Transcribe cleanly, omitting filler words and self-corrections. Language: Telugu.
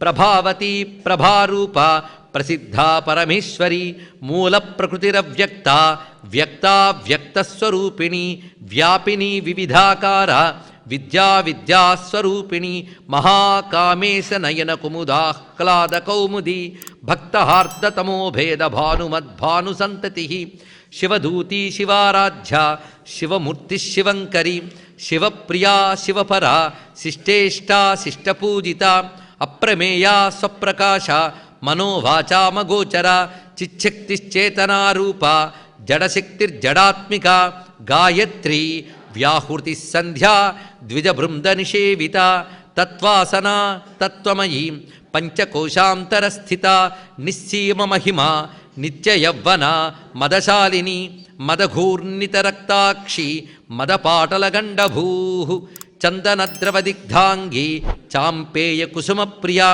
ప్రభావతి ప్రభారూప ప్రసిద్ధా పరమేశ్వరి మూల ప్రకృతిరవ్యక్త వ్యక్తా వ్యక్తస్వరూపిణి వ్యాపిని వివిధాకార విద్యా విద్యాస్వరూపిణి మహాకామేశ నయన కుముదాహ్లాద కౌముది భక్తహార్దతమో భేద భానుమద్భాను సంతతి శివదూతి శివారాధ్య శివమూర్తి శివంకరి శివప్రియా శివపరా శిష్టేష్టా శిష్టపూజిత అప్రమేయా స్వప్రకాశ మనోవాచామగోచర చిచ్చక్తిశ్చేతనారూప జడశక్తిర్జడాత్మిక గాయత్రి వ్యాహృతి సంధ్యా ద్విజబృందనిషేవిత తత్వాసనా తత్వమయీ పంచకోశాంతరస్థిత నిస్సీమ మహిమ నిత్యయవ్వన మదశాలిని మదఘూర్ణితరక్తాక్షి మదపాటలగండభూ చందనద్రవదిగ్ధాంగి చాంపేయ కుసుమప్రియా